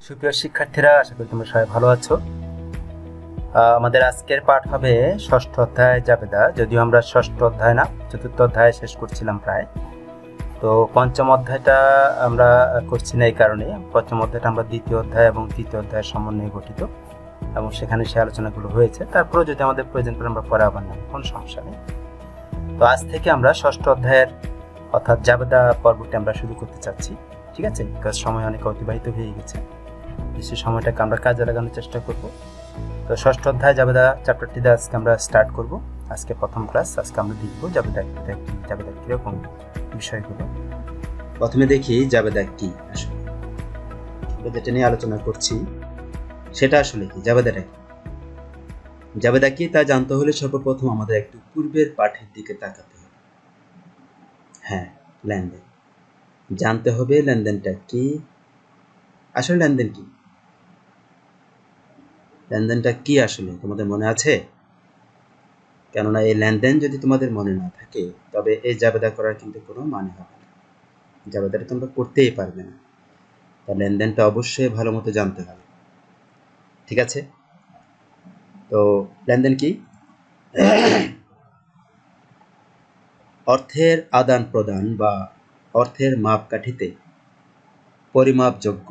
সুপ্রিয় শিক্ষার্থীরা, আশা করি তোমরা সবাই ভালো আছো। আমাদের আজকের পাঠ হবে ষষ্ঠ অধ্যায় জাবেদা। যদিও আমরা ষষ্ঠ অধ্যায় না, চতুর্থ অধ্যায় শেষ করছিলাম প্রায়। তো পঞ্চম অধ্যায়টা আমরা করছি না এই কারণে, পঞ্চম অধ্যায়টা আমরা দ্বিতীয় অধ্যায় এবং তৃতীয় অধ্যায়ের সমন্বয়ে গঠিত এবং সেখানে সে আলোচনাগুলো হয়েছে। তারপরেও যদি আমাদের প্রয়োজন পড়ে আমরা পরে আবার নেব, কোনো সমস্যা নেই। তো আজ থেকে আমরা ষষ্ঠ অধ্যায়ের অর্থাৎ জাবেদা পর্বটি আমরা শুরু করতে চাচ্ছি, ঠিক আছে? বিকজ সময় অনেক অতিবাহিত হয়ে গেছে, সেই সময়টাকে আমরা কাজে লাগানোর চেষ্টা করব। তো ষষ্ঠ অধ্যায় জাবেদা চ্যাপ্টারটিতে আজকে আমরা স্টার্ট করব। আজকে প্রথম ক্লাস, আজকে আমরা দেখব জাবেদা কি, জাবেদা কিরকম বিষয়গুলো। প্রথমে দেখি জাবেদা কি আসলে, যেটা নিয়ে আলোচনা করছি সেটা আসলে কি, জাবেদাটা কি। জাবেদা কি তা জানতে হলে সর্বপ্রথম আমাদের একটু পূর্বের পাঠের দিকে তাকাতে হবে। হ্যাঁ, লেনদেন জানতে হবে। লেনদেনটা কি আসলে, লেনদেন কি, লেনদেনটা কি আসলে তোমাদের মনে আছে? কেননা এই লেনদেন যদি তোমাদের মনে না থাকে তবে এই জাবেদা করার কিন্তু কোনো মানে হবে না, জাবেদাটা তোমরা করতেই পারবে না। তার লেনদেনটা অবশ্যই ভালো মতো জানতে হবে, ঠিক আছে? তো লেনদেন কি? অর্থের আদান প্রদান বা অর্থের মাপকাঠিতে পরিমাপযোগ্য,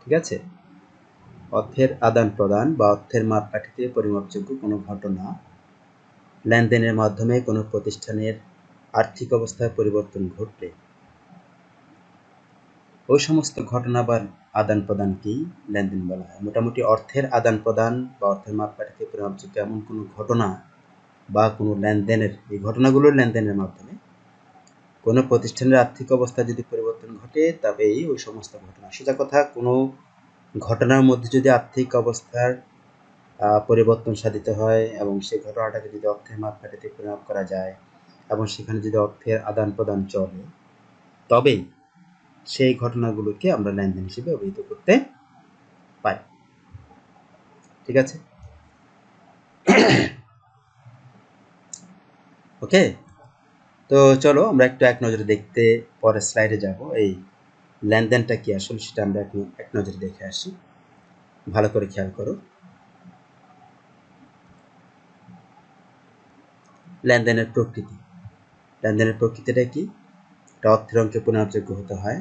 ঠিক আছে? অর্থের আদান প্রদান বা অর্থের মাপকাঠিতে পরিমাপযোগ্য কোনো ঘটনা, লেনদেনের মাধ্যমে কোনো প্রতিষ্ঠানের আর্থিক অবস্থায় পরিবর্তন ঘটলে ওই সমস্ত ঘটনা বা আদান প্রদানকেই লেনদেন বলা হয়। মোটামুটি অর্থের আদান প্রদান বা অর্থের মাপকাঠিতে পরিমাপযোগ্য এমন কোনো ঘটনা বা কোনো লেনদেনের, এই ঘটনাগুলোর লেনদেনের মাধ্যমে কোনো প্রতিষ্ঠানের আর্থিক অবস্থা যদি পরিবর্তন ঘটে তবেই ওই সমস্ত ঘটনা। সোজা কথা, কোনো ঘটনার মধ্যে যদি আর্থিক অবস্থার পরিবর্তন সাধিত হয় এবং সেই ঘটনাটাকে যদি অর্থের মাপকাঠিতে পরিমাপ করা যায় এবং সেখানে যদি অর্থের আদান প্রদান চলে, তবেই সেই ঘটনাগুলোকে আমরা লেনদেন হিসেবে অভিহিত করতে পারি, ঠিক আছে? ওকে, তো চলো আমরা একটু এক নজরে দেখতে, পরের স্লাইডে যাব। এই লেনদেনটা কি আসলে সেটা আমরা এক নজরে দেখে আসি, ভালো করে খেয়াল করো। লেনদেনের প্রকৃতি, লেনদেনের প্রকৃতিটা কি? এটা অর্থের অঙ্কে পরিমাপযোগ্য হতে হয়,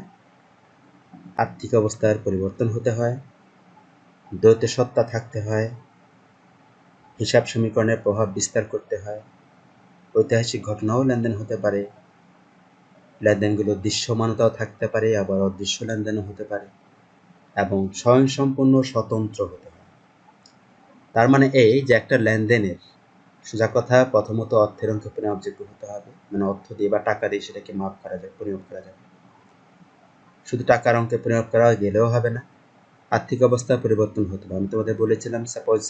আর্থিক অবস্থার পরিবর্তন হতে হয়, দ্বৈত সত্তা থাকতে হয়, হিসাব সমীকরণের প্রভাব বিস্তার করতে হয়, ঐতিহাসিক ঘটনাও লেনদেন হতে পারে, লেনদেনগুলো দৃশ্যমানতাও থাকতে পারে, আবার অদৃশ্য লেনদেনও হতে পারে, এবং স্বয়ংসম্পূর্ণ স্বতন্ত্র হতে হয়। তার মানে এই যে একটা লেনদেনের সোজা কথা, প্রথমত অর্থের অঙ্কে পরিমাপযোগ্য হতে হবে, মানে অর্থ দিয়ে বা টাকা দিয়ে সেটাকে মাপ করা যায়, পরিমাপ করা যাবে। শুধু টাকার অঙ্কে পরিমাপ করা গেলেও হবে না, আর্থিক অবস্থা পরিবর্তন হতে হবে। আমি তোমাদের বলেছিলাম, সাপোজ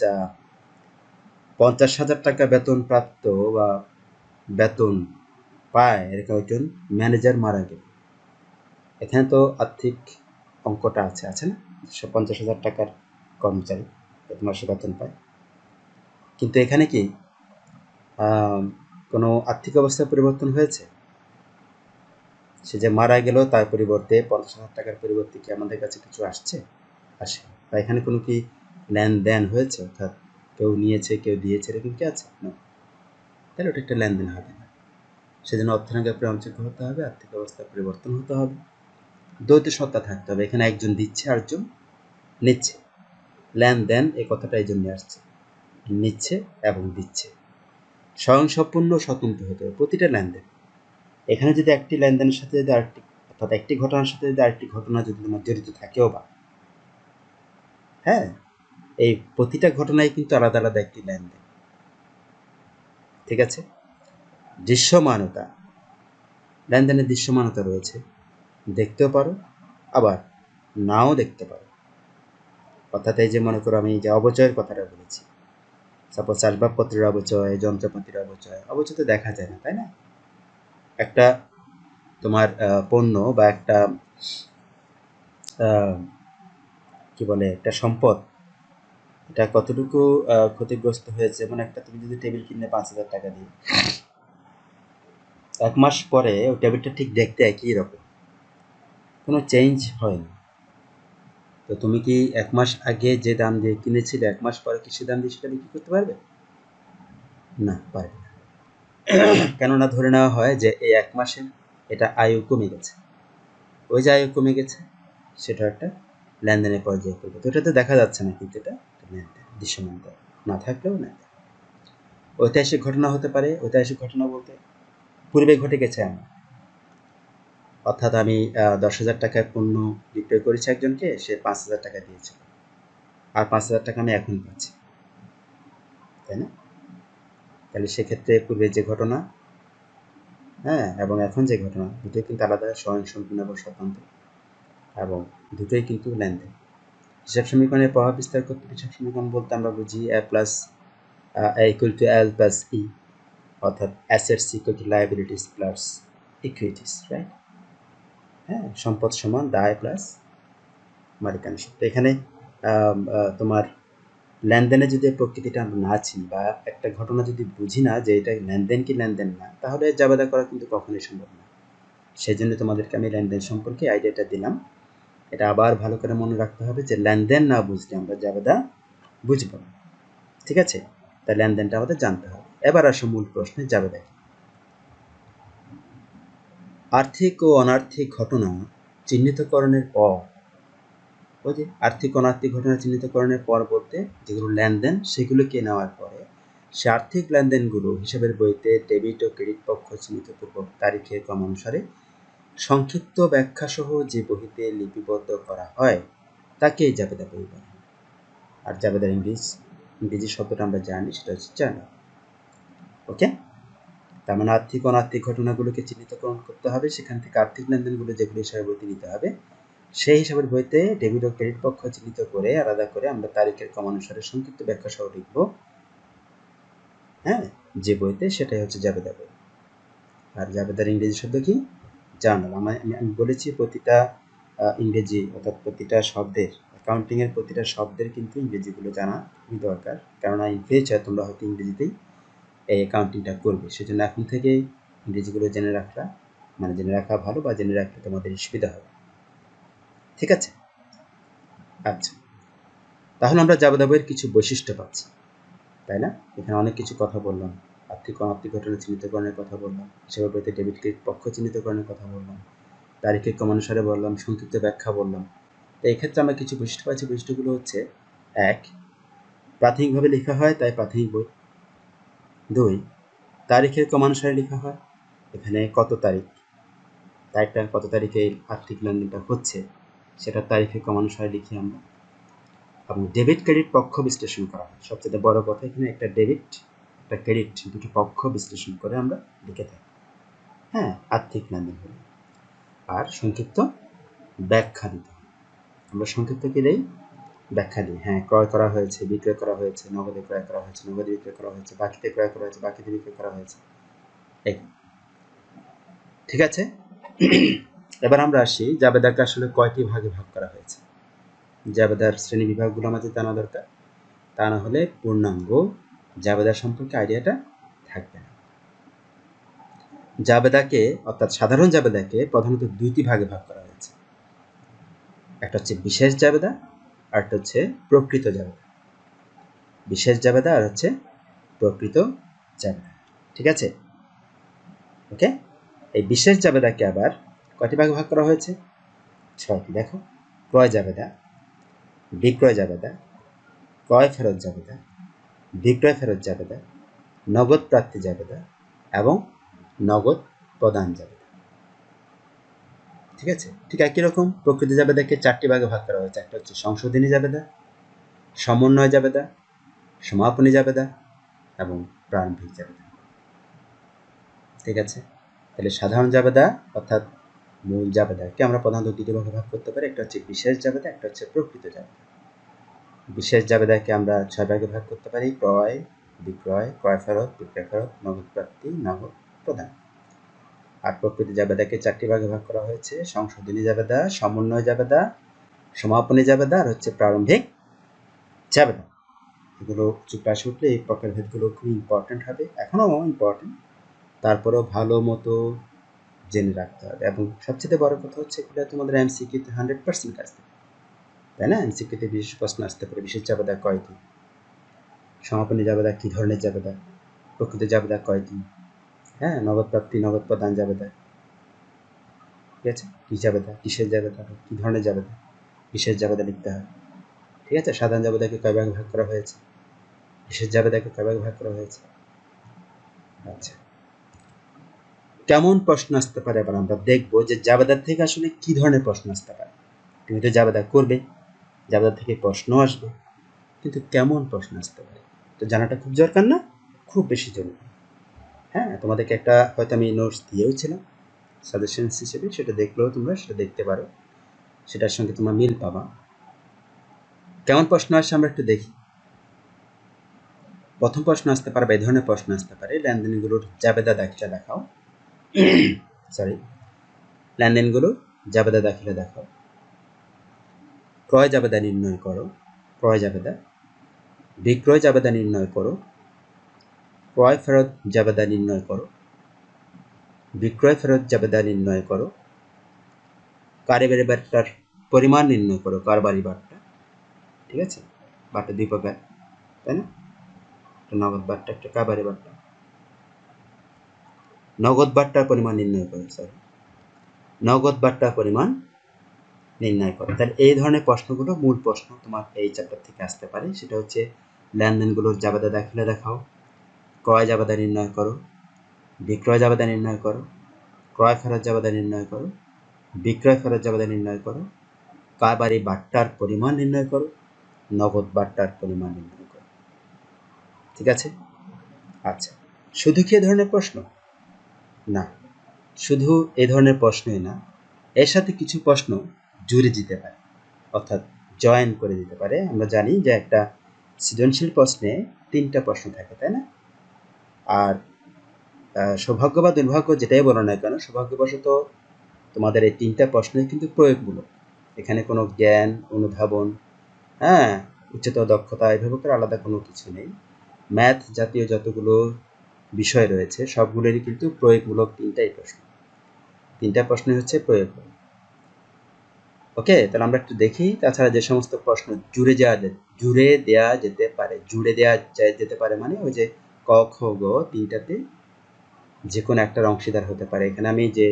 50,000 টাকা বেতন প্রাপ্ত বা বেতন পায় এরকম একজন ম্যানেজার মারা গেল, এখানে তো আর্থিক অঙ্কটা আছে, আছে না? 50,000 টাকার কর্মচারী প্রতি মাসে বেতন পায়, কিন্তু এখানে কি কোনো আর্থিক অবস্থার পরিবর্তন হয়েছে? সে যে মারা গেল তার পরিবর্তে 50,000 টাকার পরিবর্তে কি আমাদের কাছে কিছু আসছে? আসে। বা এখানে কোনো কি লেনদেন হয়েছে, অর্থাৎ কেউ নিয়েছে কেউ দিয়েছে, এরকম কি আছে না? তাহলে ওটা একটা লেনদেন হবে না। সেজন্য অর্থনৈতিক পরিমাপযোগ্য হতে হবে, আর্থিক অবস্থার পরিবর্তন হতে হবে, দ্বৈত সত্তা থাকতে হবে। এখানে একজন দিচ্ছে আরেকজন নিচ্ছে, লেনদেন এই কথাটা এই জন্য আসছে, নিচ্ছে এবং দিচ্ছে। স্বয়ংসম্পূর্ণ স্বতন্ত্র হতে হবে প্রতিটা লেনদেন। এখানে যদি একটি লেনদেনের সাথে যদি আরেকটি, অর্থাৎ একটি ঘটনার সাথে যদি আরেকটি ঘটনা যদি তোমার জড়িত থাকেও বা, হ্যাঁ, এই প্রতিটা ঘটনাই কিন্তু আলাদা আলাদা একটি লেনদেন, ঠিক আছে? দৃশ্যমানতা, লেনদেনের দৃশ্যমানতা রয়েছে, দেখতেও পারো আবার নাও দেখতে পারো। অর্থাৎ এই যে মনে করো আমি যে অবচয়ের কথাটা বলেছি, সাপোজ আসবাবপত্রের অবচয়, যন্ত্রপাতির অবচয়, অবচয় তো দেখা যায় না, তাই না? একটা তোমার পণ্য বা একটা কি বলে, একটা সম্পদ, এটা কতটুকু ক্ষতিগ্রস্ত হয়েছে, যেমন একটা তুমি যদি টেবিল কিনে 5,000 টাকা দিয়ে, 1 মাস পরে ওই টেবিলটা ঠিক দেখতে একই রকম, কোনো চেঞ্জ হয়নি, তো তুমি কি 1 মাস আগে যে দাম দিয়ে কিনেছিলে 1 মাস পরে কি সে দাম দিয়ে সেটা বিক্রি করতে পারবে? না, পারবে না। কেননা ধরে নেওয়া হয় যে এই 1 মাসের এটা আয়ু কমে গেছে। ওই যে আয়ু কমে গেছে সেটা একটা লেনদেনের পর্যায়ে পড়বে। তো এটা তো দেখা যাচ্ছে না, কিন্তু এটা লেনদেন, দৃশ্যমান না থাকলেও লেনদেন। ঐতিহাসিক ঘটনা হতে পারে। ঐতিহাসিক ঘটনা বলতে পূর্বে ঘটে গেছে এমন, অর্থাৎ আমি 10,000 টাকায় পণ্য বিক্রয় করেছি একজনকে, সে 5,000 টাকা দিয়েছে, আর 5,000 টাকা আমি এখন পাচ্ছি, তাই না? তাহলে সেক্ষেত্রে পূর্বে যে ঘটনা, হ্যাঁ, এবং এখন যে ঘটনা, দুটোই কিন্তু আলাদা, স্বয়ংসম্পূর্ণ এবং স্বতন্ত্র, এবং দুটোই কিন্তু লেনদেন। হিসাব সমীকরণের প্রভাব বিস্তার করতে হিসাব সমীকরণ বলতে আমরা বুঝি a plus a equal to L plus E, অর্থাৎ assets equal to liabilities plus equities, right? হ্যাঁ, সম্পদ সমান দায় প্লাস মালিকানা। তো এখানে তোমার লেনদেনে যদি প্রকৃতিটা আমরা না চিনি বা একটা ঘটনা যদি বুঝি না যে এটা লেনদেন কি লেনদেন না, তাহলে জাবেদা করা কিন্তু কখনোই সম্ভব না। সেই জন্য তোমাদেরকে আমি লেনদেন সম্পর্কে আইডিয়াটা দিলাম। এটা আবার ভালো করে মনে রাখতে হবে যে লেনদেন না বুঝলে আমরা জাবেদা বুঝবো না, ঠিক আছে? তাই লেনদেনটা আমাদের জানতে হবে। এবার আসো মূল প্রশ্নে, জাবেদা কি? আর্থিক ও অনার্থিক ঘটনা চিহ্নিতকরণের পর, ওই যে আর্থিক অনার্থিক ঘটনা চিহ্নিতকরণের পর বলতে যেগুলো লেনদেন সেগুলোকে নেওয়ার পরে সে আর্থিক লেনদেনগুলো হিসাবের বইতে ডেবিট ও ক্রেডিট পক্ষ চিহ্নিতপূর্বক তারিখের ক্রম অনুসারে সংক্ষিপ্ত ব্যাখ্যা সহ যে বহিতে লিপিবদ্ধ করা হয় তাকে জাবেদা বই বলে। আর জাবেদার ইংরেজি শব্দটা আমরা জানি, সেটা হচ্ছে জার্নাল। ওকে, তার মানে আর্থিক অনার্থিক ঘটনাগুলোকে চিহ্নিতকরণ করতে হবে, সেখান থেকে আর্থিক লেনদেনগুলো যেগুলো হিসাবে বইতে নিতে হবে সেই হিসাবের বইতে ডেবিট ও ক্রেডিট পক্ষ চিহ্নিত করে আলাদা করে আমরা তারিখের ক্রম অনুসারে সংক্ষিপ্ত ব্যাখ্যা সহ লিখব, হ্যাঁ, যে বইতে, সেটাই হচ্ছে জাবেদা বই। আর জাবেদার ইংরেজি শব্দ কি? জার্নাল। আমি বলেছি প্রতিটা ইংরেজি, অর্থাৎ প্রতিটা শব্দের, অ্যাকাউন্টিংয়ের প্রতিটা শব্দের কিন্তু ইংরেজিগুলো জানা খুবই দরকার, কেননা ইন ফিউচার তোমরা হয়তো ইংরেজিতেই এই অ্যাকাউন্টিংটা করবে। সেজন্য এখন থেকে ইংরেজিগুলো জেনে রাখা ভালো, বা জেনে রাখলে তোমাদের সুবিধা হবে, ঠিক আছে? আচ্ছা, তাহলে আমরা জাবেদা বইয়ের কিছু বৈশিষ্ট্য পাচ্ছি, তাই না? এখানে অনেক কিছু কথা বললাম, আর্থিক অনার্থিক ঘটনা চিহ্নিতকরণের কথা বললাম, হিসাবের বইতে ডেবিট ক্রেডিট পক্ষ চিহ্নিতকরণের কথা বললাম, তারিখের ক্রম অনুসারে বললাম, সংক্ষিপ্ত ব্যাখ্যা বললাম। তো এই ক্ষেত্রে আমরা কিছু বৈশিষ্ট্য পাচ্ছি। বৈশিষ্ট্যগুলো হচ্ছে: 1, প্রাথমিকভাবে লেখা হয় তাই প্রাথমিক বই। 2, তারিখের ক্রমানুসারে লেখা হয়, এখানে কত তারিখ, তারিখটা কত তারিখে আর্থিক লেনদেনটা হচ্ছে সেটা তারিখের ক্রমানুসারে লিখি আমরা। এবং ডেবিট ক্রেডিট পক্ষ বিশ্লেষণ করা হয়। সবচেয়ে বড় কথা, এখানে একটা ডেবিট একটা ক্রেডিট দুটো পক্ষ বিশ্লেষণ করে আমরা লিখে থাকি, হ্যাঁ, আর্থিক লেনদেন হলে। আর সংক্ষিপ্ত ব্যাখ্যা দিতে হয়। আমরা সংক্ষিপ্ত কি দেই? ব্যাখ্যা দিই। হ্যাঁ, ক্রয় করা হয়েছে, বিক্রয় করা হয়েছে, নগদে ক্রয় করা হয়েছে, নগদে বিক্রয় করা হয়েছে, বাকিতে ক্রয় করা হয়েছে, বাকিতে বিক্রয় করা হয়েছে, এই, ঠিক আছে? এবার আমরা আসি জাবেদাকে আসলে কয়টি ভাগে ভাগ করা হয়েছে। জাবেদার শ্রেণী বিভাগগুলো আমাদের জানা দরকার, তা না হলে পূর্ণাঙ্গ জাবেদা সম্পর্কে আইডিয়াটা থাকবে না। জাবেদাকে, অর্থাৎ সাধারণ জাবেদাকে প্রধানত দুইটি ভাগে ভাগ করা হয়েছে। একটা হচ্ছে বিশেষ জাবেদা, আর একটা হচ্ছে প্রকৃত জাবেদা। বিশেষ জাবেদা আর হচ্ছে প্রকৃত জাবেদা, ঠিক আছে? ওকে, এই বিশেষ জাবেদাকে আবার কয়টি ভাগে ভাগ করা হয়েছে? 6টি। দেখো: ক্রয় জাবেদা, বিক্রয় জাবেদা, ক্রয় ফেরত জাবেদা, বিক্রয় ফেরত জাবেদা, নগদ প্রাপ্তি জাবেদা এবং নগদ প্রদান জাবেদা, ঠিক আছে? ঠিক একই রকম প্রকৃত জাবেদাকে 4টি ভাগে ভাগ করা হয়েছে। একটা হচ্ছে সংশোধনী জাবেদা, সমন্বয় জাবেদা, সমাপনী জাবেদা এবং প্রারম্ভিক জাবেদা, ঠিক আছে? তাহলে সাধারণ জাবেদা অর্থাৎ মূল জাবেদাকে আমরা প্রধানত দুটি ভাগে ভাগ করতে পারি। একটা হচ্ছে বিশেষ জাবেদা, একটা হচ্ছে প্রকৃত জাবেদা। বিশেষ জাবেদাকে আমরা 6 ভাগে ভাগ করতে পারি: ক্রয়, বিক্রয়, ক্রয় ফেরত, বিক্রয় ফেরত, নগদ প্রাপ্তি, নগদ প্রদান। আর প্রকৃত জাবেদাকে 4টি ভাগে ভাগ করা হয়েছে: সংশোধনী জাবেদা, সমন্বয় জাবেদা, সমাপনী জাবেদা আর হচ্ছে প্রারম্ভিক জাবেদা। এগুলো ক্লাসে উঠলে এই প্রকারভেদগুলো খুব ইম্পর্টেন্ট হবে, এখনও ইম্পর্টেন্ট, তারপরেও ভালো মতো জেনে রাখতে হবে। এবং সবচেয়ে বড় কথা হচ্ছে, এটা তোমাদের এমসিকিউতে 100% আসবে, তাই না? এমসিকিউতে বিশেষ প্রশ্ন আসতে পারে। বিশেষ জাবেদা কয়টি? সমাপনী জাবেদা কি ধরনের জাবেদা? প্রকৃত জাবেদা কয়টি? হ্যাঁ, নগদ প্রাপ্তি, নগদ প্রদান জাবেদা, ঠিক আছে? কি জাবেদা, কিসের জাবেদা, কি ধরনের জাবেদা, বিশেষ জাবেদা লিখতে হয়, ঠিক আছে? সাধারণ জাবেদাকে কয় ভাগে ভাগ করা হয়েছে, বিশেষ জাবেদাকে কয় ভাগে ভাগ করা হয়েছে। আচ্ছা, কেমন প্রশ্ন আসতে পারে এবার আমরা দেখবো যে জাবেদার থেকে আসলে কি ধরনের প্রশ্ন আসতে পারে। তুমি তো জাবেদা করবে, জাবেদা থেকে প্রশ্ন আসবে, কিন্তু কেমন প্রশ্ন আসতে পারে তো জানাটা খুব দরকার না? খুব বেশি জরুরি। হ্যাঁ, তোমাদেরকে একটা হয়তো আমি নোটস দিয়েও ছিলাম সাজেশনস হিসেবে, সেটা দেখলেও তোমরা সেটা দেখতে পারো, সেটার সঙ্গে তোমরা মিল পাবা। কেমন প্রশ্ন আসছে আমরা একটু দেখি। প্রথম প্রশ্ন আসতে পারে, এই ধরনের প্রশ্ন আসতে পারে, লেনদেনগুলোর জাবেদা দাখিলা দেখাও। সরি, লেনদেনগুলো জাবেদা দাখিলা দেখাও। ক্রয় জাবেদা নির্ণয় করো, ক্রয় জাবেদা। বিক্রয় জাবেদা নির্ণয় করো, ক্রয় ফেরত জাবেদা নির্ণয় করো, বিক্রয় ফেরত জাবেদা নির্ণয় করো, কারিগরি বাট্টার পরিমাণ নির্ণয় করো, কারবারি বাট্টা, ঠিক আছে? বাট্টা দুই প্রকার, তাই না? একটা নগদ বাট্টা, একটা কারবারি বাট্টা। নগদ বাট্টার পরিমাণ নির্ণয় করো, সরি, নগদ বাট্টার পরিমাণ নির্ণয় করো। তাহলে এই ধরনের প্রশ্নগুলো মূল প্রশ্ন তোমার এই চ্যাপ্টার থেকে আসতে পারে। সেটা হচ্ছে লেনদেনগুলোর জাবেদা দাখিলা দেখাও, ক্রয় জাবেদা নির্ণয় করো, বিক্রয় জাবেদা নির্ণয় করো, ক্রয় ফেরত জাবেদা নির্ণয় করো, বিক্রয় ফেরত জাবেদা নির্ণয় করো, কারবারি বাট্টার পরিমাণ নির্ণয় করো, নগদ বাট্টার পরিমাণ নির্ণয় করো। ঠিক আছে? আচ্ছা, শুধু কি এ ধরনের প্রশ্ন? না, শুধু এ ধরনের প্রশ্নই না, এর সাথে কিছু প্রশ্ন জুড়ে দিতে পারে, অর্থাৎ জয়েন করে দিতে পারে। আমরা জানি যে একটা সৃজনশীল প্রশ্নে 3টা প্রশ্ন থাকে, তাই না? আর সৌভাগ্য বা দুর্ভাগ্য যেটাই বলো না কেন, সৌভাগ্যবশত তোমাদের এই 3টা প্রশ্নই কিন্তু প্রয়োগমূলক। এখানে কোনো জ্ঞান, অনুধাবন, হ্যাঁ, উচ্চতর দক্ষতা এভাবে করে আলাদা কোনো কিছু নেই। ম্যাথ জাতীয় যতগুলো বিষয় রয়েছে সবগুলোরই কিন্তু প্রয়োগমূলক 3টাই প্রশ্ন। 3টা প্রশ্নই হচ্ছে প্রয়োগমূলক। ওকে, তাহলে আমরা একটু দেখি। তাছাড়া যে সমস্ত প্রশ্ন জুড়ে দেয়া যেতে পারে মানে ওই যে ক, খ, গ 3টাতে যে কোনো একটার অংশীদার হতে পারে। এখানে আমি যে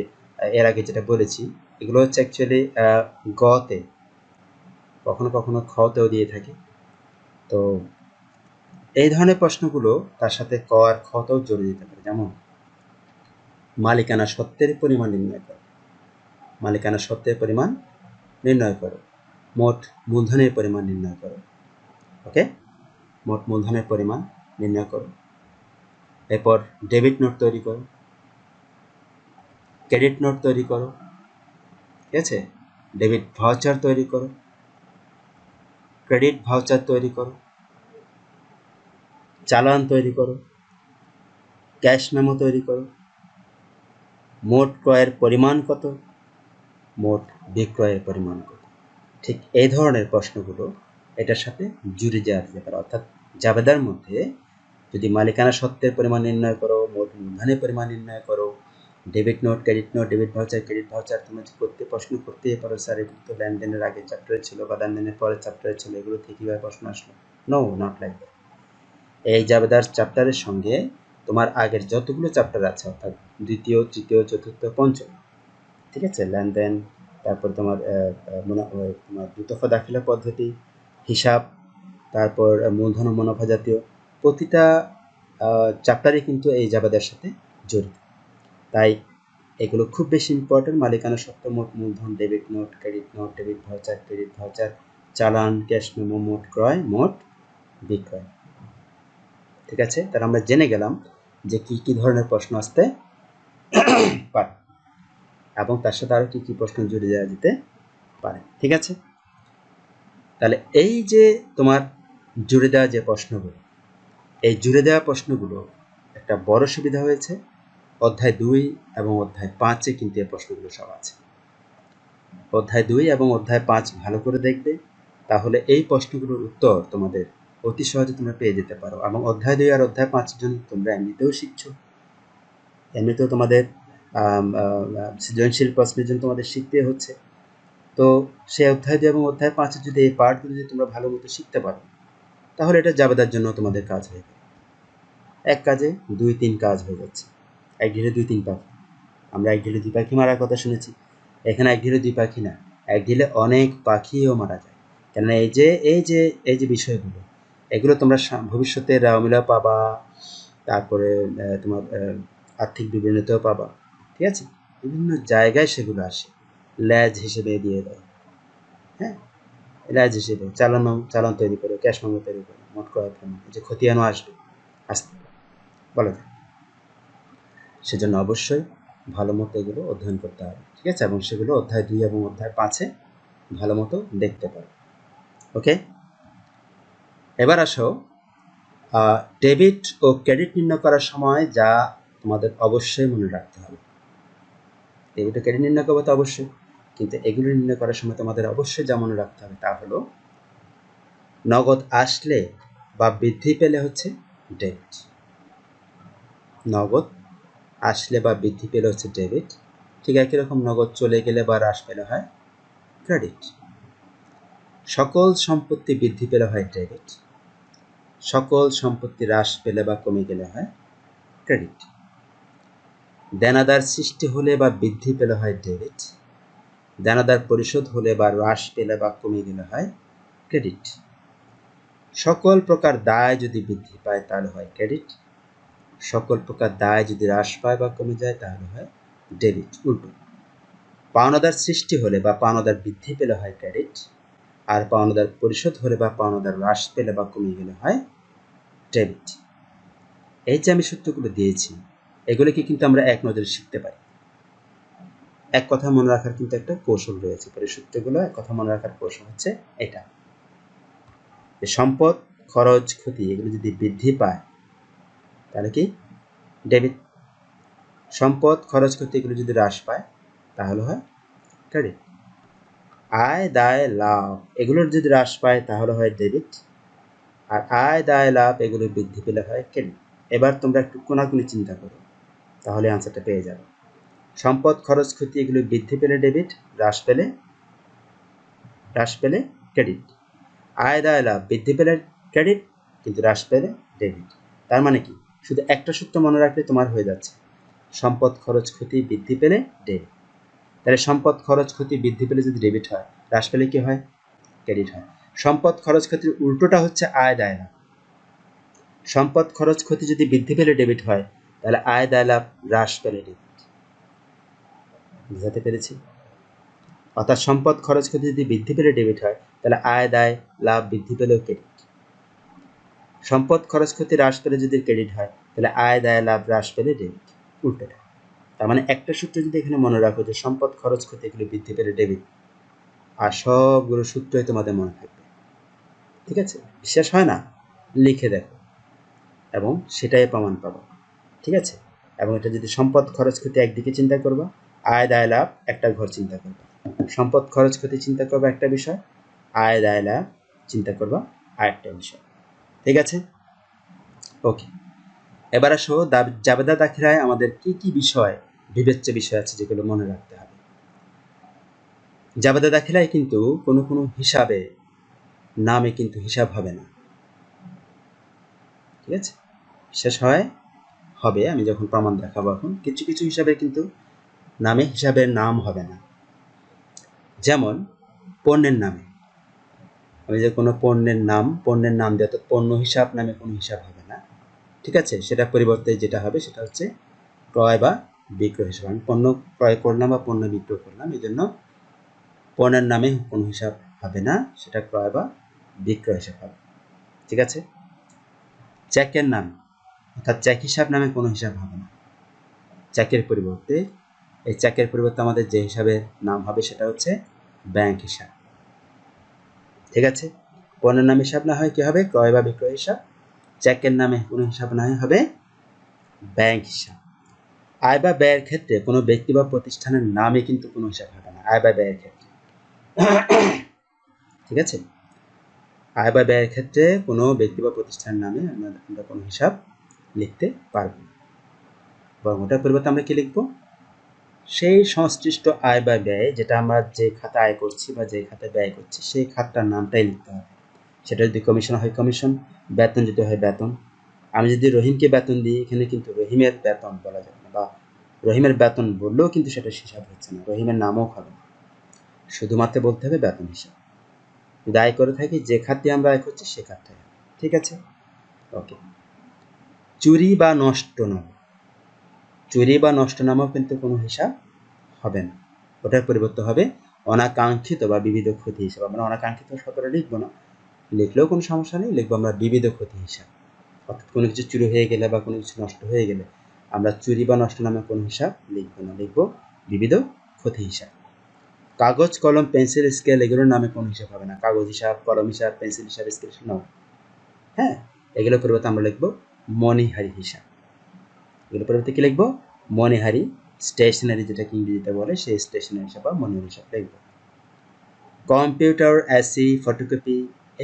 এর আগে যেটা বলেছি এগুলো হচ্ছে অ্যাকচুয়ালি গতে, কখনো কখনো খতেও দিয়ে থাকে। তো এই ধরনের প্রশ্নগুলো তার সাথে ক আর খতেও জড়িয়ে দিতে পারে। যেমন মালিকানা সত্ত্বের পরিমাণ নির্ণয় করো, মালিকানা সত্ত্বের পরিমাণ নির্ণয় করো, মোট মূলধনের পরিমাণ নির্ণয় করো। ওকে, মোট মূলধনের পরিমাণ নির্ণয় করো। এরপর ডেবিট নোট তৈরি করো, ক্রেডিট নোট তৈরি করো, ঠিক আছে? ডেবিট ভাউচার তৈরি করো, ক্রেডিট ভাউচার তৈরি করো, চালান তৈরি করো, ক্যাশ মেমো তৈরি করো, মোট ক্রয়ের পরিমাণ কত, মোট বিক্রয়ের পরিমাণ কত। ঠিক এই ধরনের প্রশ্নগুলো এটার সাথে জুড়ে যাওয়া যেতে পারে। অর্থাৎ জাবেদার মধ্যে যদি মালিকানা সত্ত্বের পরিমাণ নির্ণয় করো, মোট মূলধনের পরিমাণ নির্ণয় করো, debit note, credit note, debit voucher, credit voucher, তুমি প্রশ্ন করতেই পারো স্যার এগুলো তো লেনদেনের আগের চ্যাপ্টারে ছিল বা লেনদেনের পরের চ্যাপ্টারে ছিল, এগুলো থেকে কীভাবে প্রশ্ন আসলো? No, not like that. এই জাবেদার চ্যাপ্টারের সঙ্গে তোমার আগের যতগুলো চ্যাপ্টার আছে, অর্থাৎ দ্বিতীয়, তৃতীয়, চতুর্থ, পঞ্চম, ঠিক আছে, লেনদেন, তারপর তোমার তোমার দুতফা দাখিলা পদ্ধতি, হিসাব, তারপর মূলধন ও মুনাফা জাতীয় প্রতিটা চ্যাপ্টারই কিন্তু এই জাবেদার সাথে জড়িত। তাই এগুলো খুব বেশি ইম্পর্টেন্ট। মালিকানা সত্ত্ব, মোট মূলধন, debit note, credit note, debit voucher, credit voucher, চালান, ক্যাশ মেমো, মোট ক্রয়, মোট বিক্রয়। ঠিক আছে, তাহলে আমরা জেনে গেলাম যে কি কি ধরনের প্রশ্ন আসতে পারে এবং তার সাথে আরো কি কি প্রশ্ন জুড়ে দেওয়া যেতে পারে। ঠিক আছে, তাহলে এই যে তোমার জুড়ে দেওয়া যে প্রশ্নগুলো, এই জুড়ে দেওয়া প্রশ্নগুলো একটা বড় সুবিধা হয়েছে, অধ্যায় 2 এবং অধ্যায় 5-এ কিন্তু এই প্রশ্নগুলো সব আছে। অধ্যায় 2 এবং অধ্যায় 5 ভালো করে দেখবে, তাহলে এই প্রশ্নগুলোর উত্তর তোমাদের অতি সহজে তোমরা পেয়ে যেতে পারো। এবং অধ্যায় 2 আর অধ্যায় 5 জন্য তোমরা এমনিতেও শিখছো, এমনিতেও তোমাদের সৃজনশীল প্রশ্নের জন্য তোমাদের শিখতে হচ্ছে। তো সেই অধ্যায় 2 এবং অধ্যায় 5 যদি এই পার্টগুলো যদি তোমরা ভালো মতো শিখতে পারো, তাহলে এটা জাবেদার জন্য তোমাদের কাজ হয়ে যাবে। এক কাজে 2-3 কাজ হয়ে যাচ্ছে। এক ঢিলে 2-3 পাখি। আমরা এক ঢিলে 2 পাখি মারার কথা শুনেছি। এখানে এক ঢিলে 2 পাখি না, এক ঢিলে অনেক পাখিও মারা যায়। কেননা এই যে বিষয়গুলো, এগুলো তোমরা ভবিষ্যতে রাওমিলা পাবা, তারপরে তোমার আর্থিক বিবরণীতেও পাবা। ঠিক আছে? বিভিন্ন জায়গায় সেগুলো আসে, ল্যাজ হিসেবে দিয়ে দেয়। হ্যাঁ, ল্যাজ হিসেবে চালান তৈরি করে, ক্যাশ মেমো তৈরি করে, মোট ক্রয় পণ্য, যে খতিয়ানও আসবে আসতে বলা যায়। সেজন্য অবশ্যই ভালো মতো এগুলো অধ্যয়ন করতে হবে। ঠিক আছে? এবং সেগুলো অধ্যায় 2 এবং অধ্যায় 5-এ ভালো মতো দেখতে পারো। ওকে, এবার আসো ডেবিট ও ক্রেডিট নির্ণয় করার সময় যা তোমাদের অবশ্যই মনে রাখতে হবে। ডেবিট ও ক্রেডিট নির্ণয় করবো তো অবশ্যই, কিন্তু এগুলো নির্ণয় করার সময় তোমাদের অবশ্যই যা মনে রাখতে হবে তা হলো নগদ আসলে বা বৃদ্ধি পেলে হচ্ছে ডেবিট, নগদ আসলে বা বৃদ্ধি পেলে হচ্ছে ডেবিট। ঠিক একই রকম নগদ চলে গেলে বা হ্রাস পেলে হয় ক্রেডিট। সকল সম্পত্তি বৃদ্ধি পেলে হয় ডেবিট, সকল সম্পত্তি হ্রাস পেলে বা কমে গেলে হয় ক্রেডিট। দেনাদার সৃষ্টি হলে বা বৃদ্ধি পেলে হয় ডেবিট, দেনাদার পরিশোধ হলে বা হ্রাস পেলে বা কমে গেলে হয় ক্রেডিট। সকল প্রকার দায় যদি বৃদ্ধি পায় তাহলে হয় ক্রেডিট, সকল প্রকার দায় যদি হ্রাস পায় বা কমে যায় তাহলে হয় ডেবিট। উল্টো, পাওনাদার সৃষ্টি হলে বা পাওনাদার বৃদ্ধি পেলে হয় ক্রেডিট, আর পাওনাদার পরিশোধ হলে বা পাওনাদার হ্রাস পেলে বা কমে গেলে হয় ডেবিট। এই যে আমি সূত্রগুলো দিয়েছি, এগুলোকে কিন্তু আমরা এক নজরে শিখতে পারি। এক কথা মনে রাখার কিন্তু একটা কৌশল রয়েছে। পরে সূত্রগুলো এক কথা মনে রাখার কৌশল হচ্ছে এটা, যে সম্পদ, খরচ, ক্ষতি এগুলো যদি বৃদ্ধি পায় তাহলে কি ডেবিট, সম্পদ, খরচ, ক্ষতি এগুলো যদি হ্রাস পায় তাহলে হয় ক্রেডিট। আয়, দায়, লাভ এগুলোর যদি হ্রাস পায় তাহলে হয় ডেবিট, আর আয়, দায়, লাভ এগুলো বৃদ্ধি পেলে হয় ক্রেডিট। এবার তোমরা একটু কোনাকুনি চিন্তা করো, তাহলে আনসারটা পেয়ে যাবে। সম্পদ, খরচ, ক্ষতি এগুলো বৃদ্ধি পেলে ডেবিট, হ্রাস পেলে ক্রেডিট। আয়, দায়, লাভ বৃদ্ধি পেলে ক্রেডিট, কিন্তু হ্রাস পেলে ডেবিট। তার মানে কি, শুধু একটা সূত্র মনে রাখলে তোমার হয়ে যাচ্ছে, সম্পদ, খরচ, ক্ষতি বৃদ্ধি পেলে ডেবিট। তাহলে সম্পদ, খরচ, ক্ষতি বৃদ্ধি পেলে যদি ডেবিট হয়, হ্রাস পেলে কি হয়? ক্রেডিট হয়। সম্পদ, খরচ, ক্ষতির উল্টোটা হচ্ছে আয়, দায়, লাভ। সম্পদ, খরচ, ক্ষতি যদি বৃদ্ধি পেলে ডেবিট হয়, তাহলে আয়, দায়, লাভ হ্রাস পেলে ডেবিট। বুঝাতে পেরেছি? অর্থাৎ সম্পদ, খরচ, ক্ষতি যদি বৃদ্ধি পেলে ডেবিট হয়, তাহলে আয়, দায়, লাভ বৃদ্ধি পেলেও ক্রেডিট। সম্পদ, খরচ, ক্ষতি হ্রাস পেলে যদি ক্রেডিট হয়, তাহলে আয়, দায়, লাভ হ্রাস পেলে ডেবিট। উল্টোটা। তার মানে একটা সূত্র যদি এখানে মনে রাখো যে সম্পদ, খরচ, ক্ষতি এগুলো বৃদ্ধি পেলে ডেবিট, আর সবগুলো সূত্রই তোমাদের মনে থাকবে। ঠিক আছে? বিশ্বাস হয় না? লিখে দেখো এবং সেটাই প্রমাণ পাবো। ঠিক আছে? এবং এটা যদি সম্পদ, খরচ, ক্ষতি একদিকে চিন্তা করবা, আয়, দায়, লাভ একটা ঘর চিন্তা করবা। সম্পদ, খরচ, ক্ষতি চিন্তা করবা একটা বিষয়, আয়, দায়, লাভ চিন্তা করবা আরেকটা বিষয়। ঠিক আছে? ওকে, এবার আসো জাবেদা দাখিলায় আমাদের কি কি বিষয়, বিবেচ্য বিষয় আছে যেগুলো মনে রাখতে হবে। জাবেদা দাখিলায় কিন্তু কোনো হিসাবে নামে কিন্তু হিসাব হবে না। ঠিক আছে? শেষ হবে আমি যখন প্রমাণ দেখাবো। এখন কিছু কিছু হিসাবে কিন্তু নামে হিসাবের নাম হবে না। যেমন পণ্যের নামে, আমি যে কোনো পণ্যের নাম দিয়ে, অর্থাৎ পণ্য হিসাব নামে কোনো হিসাব হবে না। ঠিক আছে? সেটা পরিবর্তে যেটা হবে সেটা হচ্ছে ক্রয় বা বিক্রয় হিসাব। আমি পণ্য ক্রয় করলাম বা পণ্য বিক্রয় করলাম, এই জন্য পণ্যের নামে কোনো হিসাব হবে না, সেটা ক্রয় বা বিক্রয় হিসাব হবে। ঠিক আছে? চেকের নাম, অর্থাৎ চেক হিসাব নামে কোনো হিসাব হবে না। চেকের পরিবর্তে, এই চেকের পরিবর্তে আমাদের যে হিসাবের নাম হবে সেটা হচ্ছে ব্যাংক হিসাব। ঠিক আছে? পণ্যের নাম হিসাব না হয় কি হবে? ক্রয় বা বিক্রয় হিসাব। চেকের নামে কোনো হিসাব না হবে ব্যাংক হিসাব। আয় বা ব্যয়ের ক্ষেত্রে কোনো ব্যক্তি বা প্রতিষ্ঠানের নামে কিন্তু কোনো হিসাব হবে না আয় বা ব্যয়ের ক্ষেত্রে। ঠিক আছে? আয় বা ব্যয়ের ক্ষেত্রে কোনো ব্যক্তি বা প্রতিষ্ঠানের নামে আমরা কোনো হিসাব লিখতে পারবো না, বরং ওটার পরিবর্তে আমরা কি লিখবো? সেই সংশ্লিষ্ট আয় বা ব্যয় যেটা আমরা যে খাতে আয় করছি বা যে খাতে ব্যয় করছি সেই খাতটার নামটাই লিখতে হবে। সেটা যদি কমিশন হয় কমিশন, বেতন যদি হয় বেতন। আমি যদি রহিমকে বেতন দিই, এখানে কিন্তু রহিমের বেতন বলা যাবে না, বা রহিমের বেতন বললেও কিন্তু সেটা হিসাব হচ্ছে না, রহিমের নামও হবে না, শুধুমাত্র বলতে হবে বেতন হিসাব। যদি আয় করে থাকি যে খাত দিয়ে আমরা আয় করছি সে খাতটাই হবে। ঠিক আছে, ওকে। চুরি বা নষ্ট নাম, চুরি বা নষ্ট নামও কিন্তু কোনো হিসাব হবে না, ওটার পরিবর্তে হবে অনাকাঙ্ক্ষিত বা বিবিধ ক্ষতি হিসাব। আমরা অনাকাঙ্ক্ষিত শব্দটা লিখবো না, লিখলেও কোনো সমস্যা নেই, লিখবো আমরা বিবিধ ক্ষতি হিসাব। অর্থাৎ কোনো কিছু চুরি হয়ে গেলে বা কোনো কিছু নষ্ট হয়ে গেলে আমরা চুরি বা নষ্ট নামে কোনো হিসাব লিখবো না, লিখবো বিবিধ ক্ষতি হিসাব। কাগজ, কলম, পেন্সিল, স্কেল এগুলোর নামে কোনো হিসাব হবে না, কাগজ হিসাব, কলম হিসাব, পেন্সিল হিসাব, স্কেল হিসাব নাও। হ্যাঁ, এগুলোর পরিবর্তে আমরা লিখবো মণিহারি হিসাব। এগুলোর পরিবর্তে কি লিখবো? মণিহারি, স্টেশনারি যেটাকে ইংরেজিতে বলে সেই স্টেশনারি হিসাব বা মণিহারি হিসাব লিখবো। কম্পিউটার, এসি, ফটোকপি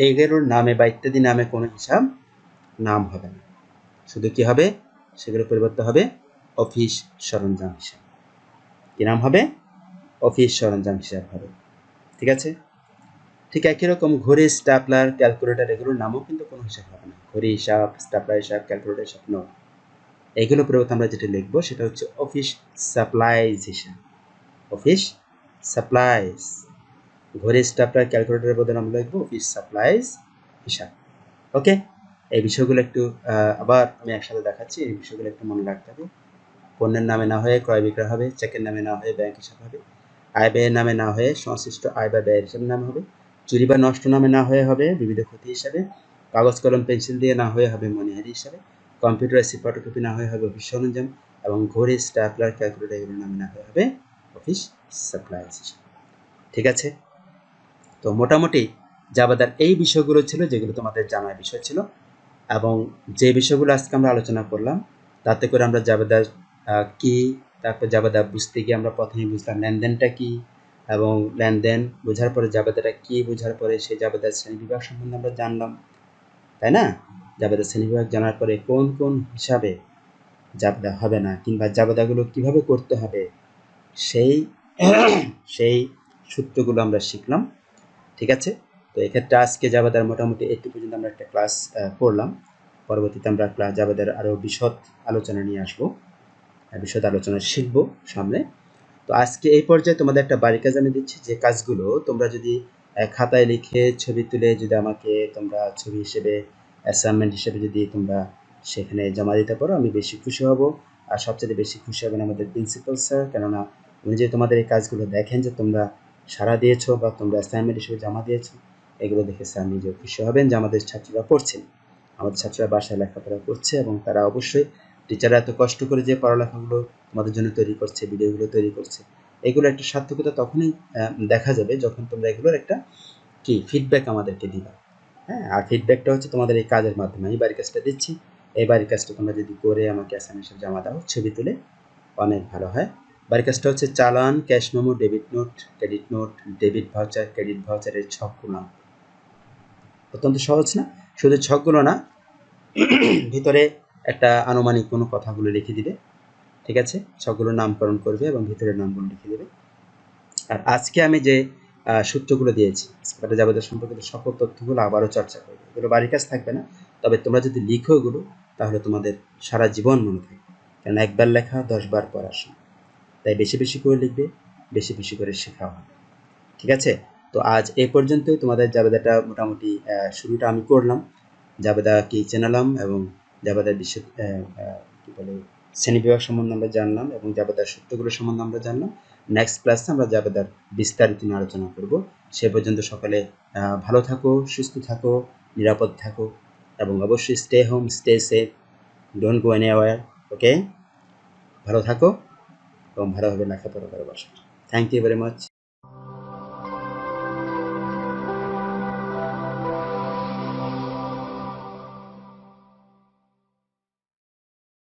এগুলোর নামে বা ইত্যাদি নামে কোনো হিসাব নাম হবে না, শুধু কি হবে? সেগুলোর পরিবর্তে হবে অফিস সরঞ্জাম হিসাব। কি নাম হবে? অফিস সরঞ্জাম হিসাব হবে। ঠিক আছে, ঠিক একই রকম ঘড়ি, স্ট্যাপলার, ক্যালকুলেটর এগুলোর নামও কিন্তু কোনো হিসাব হবে না, ঘড়ি হিসাব, স্ট্যাপলার হিসাব, ক্যালকুলেটর হিসাব নো। এগুলো পরিবর্তে আমরা যেটা লিখবো সেটা হচ্ছে অফিস সাপ্লাইজ হিসাব, অফিস সাপ্লাইজ। ঘড়ি, স্ট্যাপলার, ক্যালকুলেটরের বদলে আমরা লিখবো অফিস সাপ্লাইজ হিসাব। ওকে, এই বিষয়গুলো একটু আবার আমি একসাথে দেখাচ্ছি, এই বিষয়গুলো একটু মনে রাখতে হবে। পণ্যের নামে না হয়ে ক্রয় বিক্রয় হবে, চেকের নামে না হয়ে ব্যাংক হিসাব হবে, আয় ব্যয়ের নামে না হয়ে সংশ্লিষ্ট আয় বা ব্যয়ের হিসাবে নাম হবে, চুরি বা নষ্ট নামে না হয়ে হবে বিবিধ ক্ষতি হিসাবে, কাগজ, কলম, পেন্সিল দিয়ে না হয়ে হবে মণিহারি হিসাবে, কম্পিউটার, এসি, ফটোকপি না হয়ে হবে অফিস সরঞ্জাম, এবং ঘড়ি, স্ট্যাপলার, ক্যালকুলেটর এগুলোর নামে না হয়ে হবে অফিস সাপ্লাইজ হিসাবে। ঠিক আছে, তো মোটামুটি জাবেদার এই বিষয়গুলো ছিল যেগুলো তোমাদের জানার বিষয় ছিল, এবং যে বিষয়গুলো আজকে আমরা আলোচনা করলাম তাতে করে আমরা জাবেদা কি, তারপর জাবেদা বুঝতে গিয়ে আমরা প্রথমেই বুঝলাম লেনদেনটা কি, এবং লেনদেন বোঝার পরে জাবেদাটা কি বোঝার পরে সেই জাবেদার শ্রেণীবিভাগ সম্বন্ধে আমরা জানলাম, তাই না? জাবেদার শ্রেণীবিভাগ জানার পরে কোন কোন হিসাবে জাবেদা হবে না, কিংবা জাবেদাগুলো কিভাবে করতে হবে সেই সেই সূত্রগুলো আমরা শিখলাম। ঠিক আছে, তো এক্ষেত্রে আজকে জাবেদার মোটামুটি একটু পর্যন্ত আমরা একটা ক্লাস করলাম। পরবর্তীতে আমরা জাবেদার আরও বিশদ আলোচনা নিয়ে আসবো, বিশদ আলোচনা শিখবো সামনে। তো আজকে এই পর্যায়ে তোমাদের একটা বাড়ি কাজ আমি দিচ্ছি, যে কাজগুলো তোমরা যদি খাতায় লিখে ছবি তুলে যদি আমাকে তোমরা ছবি হিসেবে অ্যাসাইনমেন্ট হিসেবে যদি তোমরা সেখানে জমা দিতে পারো আমি বেশি খুশি হব। আর সবচেয়ে বেশি খুশি হবেন আমাদের প্রিন্সিপাল স্যার, কেননা উনি যে তোমাদের এই কাজগুলো দেখেন যে তোমরা সাড়া দিয়েছো বা তোমরা অ্যাসাইনমেন্ট হিসেবে জমা দিয়েছো, এগুলো দেখে স্যার নিজেও খুশি হবেন যে আমাদের ছাত্ররা পড়ছেন, আমাদের ছাত্ররা বাসায় লেখাপড়া করছে, এবং তারা অবশ্যই টিচাররা এত কষ্ট করে যে পড়ালেখাগুলো তোমাদের জন্য তৈরি করছে, ভিডিওগুলো তৈরি করছে, এগুলো একটা সার্থকতা তখনই দেখা যাবে যখন তোমরা এগুলোর একটা কি ফিডব্যাক আমাদেরকে দিবা। হ্যাঁ, আর ফিডব্যাকটা হচ্ছে তোমাদের এই কাজের মাধ্যমে। আমি বাড়ির কাজটা দিচ্ছি, এই বাড়ির কাজটা তোমরা যদি করে আমাকে অ্যাসাইনমেন্ট জমা দাও ছবি তুলে, অনেক ভালো হয়। বাড়ির কাজটা হচ্ছে চালান, cash memo, debit note, credit note, debit voucher, credit ভাউচারের ছকগুলো। অত্যন্ত সহজ না? শুধু ছকগুলো না, ভিতরে একটা আনুমানিক কোনো কথাগুলো লিখে দিবে। ঠিক আছে, ছকগুলোর নামকরণ করবে এবং ভিতরের নামগুলো লিখে দেবে। আর আজকে আমি যে সূত্রগুলো দিয়েছি স্পাটা জাবেদা সম্পর্কিত সকল তথ্যগুলো আবারও চর্চা করবে। এগুলো বাড়ির কাজ থাকবে না, তবে তোমরা যদি লিখো এগুলো তাহলে তোমাদের সারা জীবন মনে থাকবে, কারণ একবার লেখা 10 বার পড়াশোনা। তাই বেশি বেশি করে লিখবে, বেশি বেশি করে শেখাও হবে। ঠিক আছে, তো আজ এই পর্যন্তই। তোমাদের জাবেদাটা মোটামুটি শুরুটা আমি করলাম, জাবেদা কি জানালাম, এবং জাবেদার বিষয় কি বলে শ্রেণীবিভাগ সম্বন্ধে আমরা জানলাম, এবং জাবেদার সূত্রগুলো সম্বন্ধে আমরা জানলাম। নেক্সট ক্লাসে আমরা জাবেদার বিস্তারিত নিয়ে আলোচনা করব। সে পর্যন্ত সকলে ভালো থাকো, সুস্থ থাকো, নিরাপদ থাকো, এবং অবশ্যই stay home, stay safe, don't go anywhere. Okay, ভালো থাকো এবং ভালোভাবে লেখাপড়া করে বসো। Thank you very much.